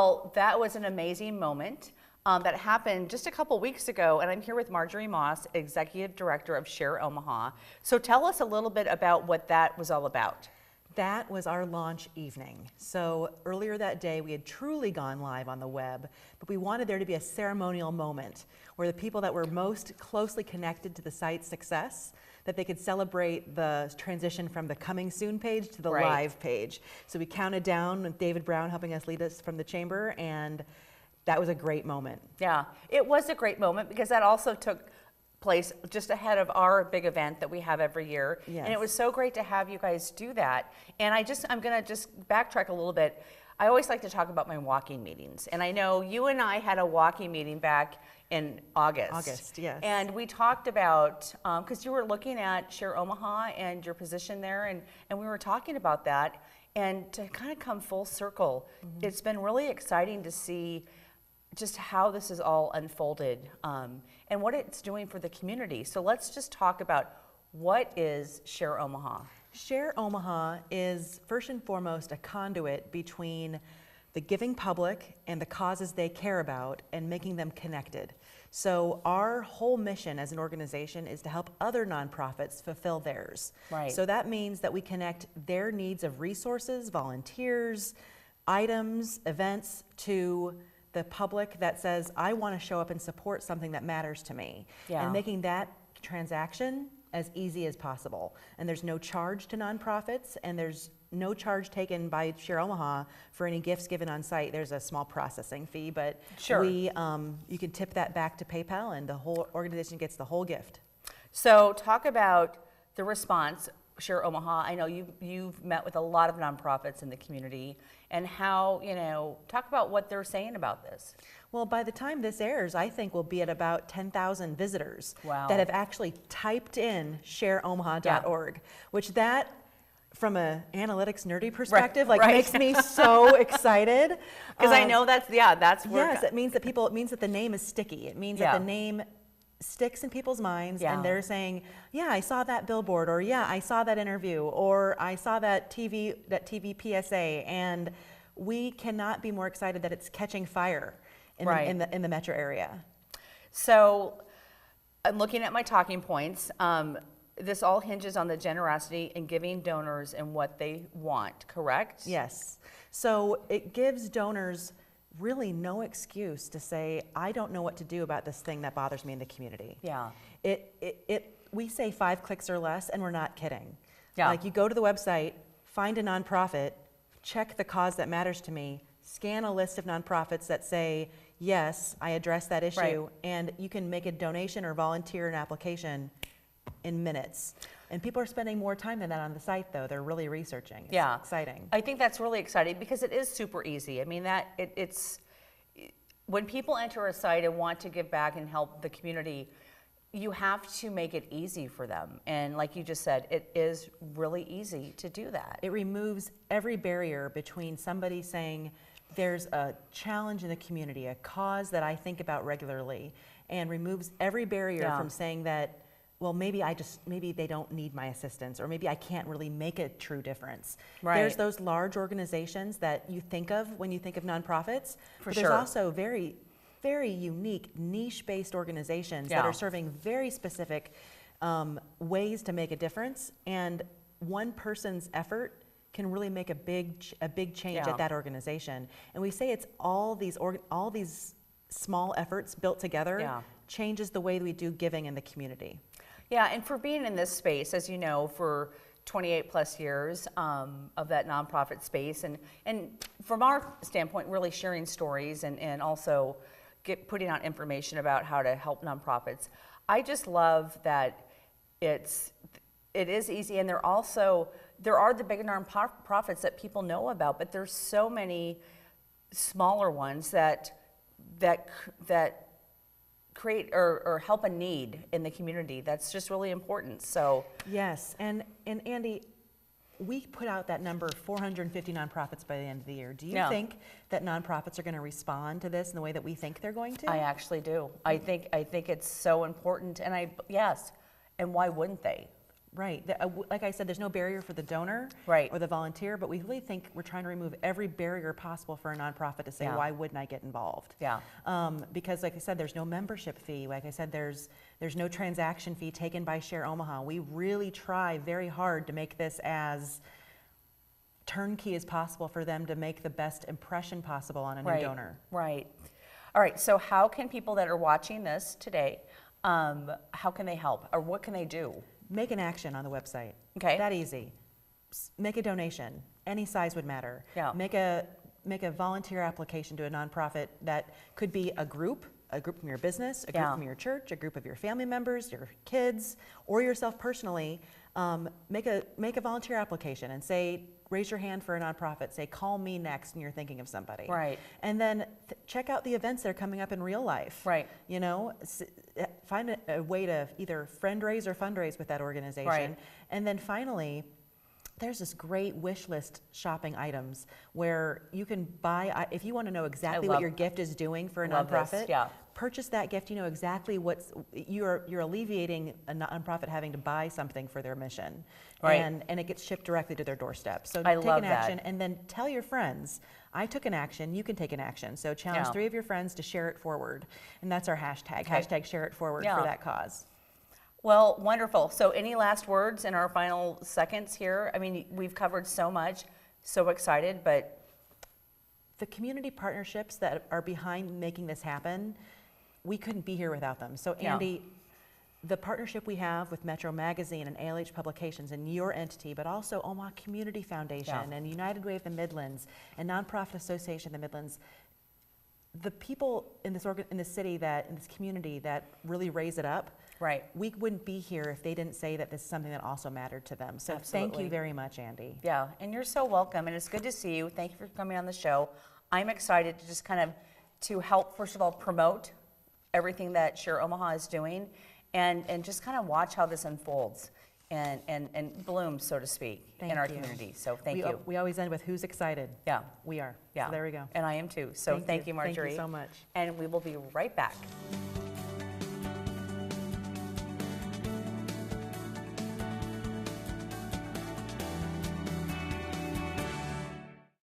Well, that was an amazing moment that happened just a couple weeks ago, and I'm here with Marjorie Moss, Executive Director of SHARE Omaha. So tell us a little bit about what that was all about. That was our launch evening. So earlier that day, we had truly gone live on the web, but we wanted there to be a ceremonial moment where the people that were most closely connected to the site's success, that they could celebrate the transition from the coming soon page to the live page. So we counted down with David Brown helping us lead us from the chamber, and that was a great moment. Yeah, it was a great moment because that also took place just ahead of our big event that we have every year. Yes. And it was so great to have you guys do that. And I'm gonna just backtrack a little bit. I always like to talk about my walking meetings. And I know you and I had a walking meeting back in August. August, yes. And we talked about, because you were looking at SHARE Omaha and your position there, and we were talking about that. And to kind of come full circle, it's been really exciting to see just how this is all unfolded and what it's doing for the community. So let's just talk about what is SHARE Omaha. SHARE Omaha is first and foremost a conduit between the giving public and the causes they care about and making them connected. So our whole mission as an organization is to help other nonprofits fulfill theirs. Right. So that means that we connect their needs of resources, volunteers, items, events to the public that says, I want to show up and support something that matters to me. Yeah. And making that transaction as easy as possible. And there's no charge to nonprofits, and there's no charge taken by SHARE Omaha for any gifts given on site. There's a small processing fee, but sure. you can tip that back to PayPal, and the whole organization gets the whole gift. So talk about the response, SHARE Omaha. I know you've met with a lot of nonprofits in the community, and how, talk about what they're saying about this. Well, by the time this airs, I think we'll be at about 10,000 visitors Wow. that have actually typed in shareomaha.org, which that, from an analytics nerdy perspective, makes me so excited. Because I know that's where. Yes, it means that the name is sticky. It means that the name sticks in people's minds, and they're saying, yeah, I saw that billboard, or yeah, I saw that interview, or I saw that TV PSA, and we cannot be more excited that it's catching fire in the metro area. So I'm looking at my talking points. This all hinges on the generosity and giving donors and what they want, correct? Yes. So it gives donors really no excuse to say, I don't know what to do about this thing that bothers me in the community. Yeah. We say 5 clicks or less, and we're not kidding. Yeah. Like, you go to the website, find a nonprofit, check the cause that matters to me, scan a list of nonprofits that say, yes, I address that issue, and you can make a donation or volunteer an application in minutes. And people are spending more time than that on the site, though. They're really researching. It's exciting. I think that's really exciting because it is super easy. I mean, it's when people enter a site and want to give back and help the community, you have to make it easy for them. And like you just said, it is really easy to do that. It removes every barrier between somebody saying, there's a challenge in the community, a cause that I think about regularly, and removes every barrier from saying that, well, maybe they don't need my assistance, or maybe I can't really make a true difference. Right. There's those large organizations that you think of when you think of nonprofits, but sure. there's also very, very unique niche-based organizations that are serving very specific ways to make a difference, and one person's effort can really make a big change at that organization. And we say it's all these small efforts built together changes the way we do giving in the community. Yeah, and for being in this space, as you know, for 28 plus years of that nonprofit space, and from our standpoint, really sharing stories and also putting out information about how to help nonprofits. I just love that it is easy, and there are the big nonprofits that people know about, but there's so many smaller ones that create or help a need in the community. That's just really important. So yes, and Andy, we put out that number, 450 nonprofits by the end of the year. Do you think that nonprofits are going to respond to this in the way that we think they're going to? I actually do. I think it's so important, and yes, and why wouldn't they? Right. Like I said, there's no barrier for the donor Right. or the volunteer, but we really think we're trying to remove every barrier possible for a nonprofit to say, Yeah. why wouldn't I get involved? Yeah. Because like I said, there's no membership fee. Like I said, there's no transaction fee taken by SHARE Omaha. We really try very hard to make this as turnkey as possible for them to make the best impression possible on a new donor. Right. All right. So how can people that are watching this today, how can they help, or what can they do? Make an action on the website. Okay. That easy. Make a donation. Any size would matter. Yeah. Make a volunteer application to a nonprofit that could be a group from your business, a group Yeah. from your church, a group of your family members, your kids, or yourself personally. Make a volunteer application and say, raise your hand for a nonprofit. Say, call me next, and you're thinking of somebody. Right. And then check out the events that are coming up in real life. Right. You know, find a way to either friend raise or fundraise with that organization. Right. And then finally, there's this great wish list shopping items where you can buy, if you want to know exactly what your gift is doing for a nonprofit, yeah. purchase that gift. You know exactly you're alleviating a nonprofit having to buy something for their mission. Right. And it gets shipped directly to their doorstep. So I take love an action that. and then tell your friends, I took an action, you can take an action. So challenge Yeah. 3 of your friends to share it forward. And that's our hashtag, Okay. hashtag share it forward Yeah. for that cause. Well, wonderful. So any last words in our final seconds here? I mean, we've covered so much, so excited, but The community partnerships that are behind making this happen, we couldn't be here without them. So Yeah. Andy, the partnership we have with Metro Magazine and ALH Publications and your entity, but also Omaha Community Foundation Yeah. and United Way of the Midlands and Nonprofit Association of the Midlands, the people in this city in this community that really raise it up, right. we wouldn't be here if they didn't say that this is something that also mattered to them. So thank Absolutely. you very much, Andy. Yeah, and you're so welcome, and it's good to see you. Thank you for coming on the show. I'm excited to just kind of to help, first of all, promote everything that SHARE Omaha is doing, and just kind of watch how this unfolds and blooms, so to speak, Thank in our you. community. So thank you. We always end with who's excited. Yeah, We are. yeah. So there we go. And I am too. So thank you, Marjorie. Thank you so much. And we will be right back.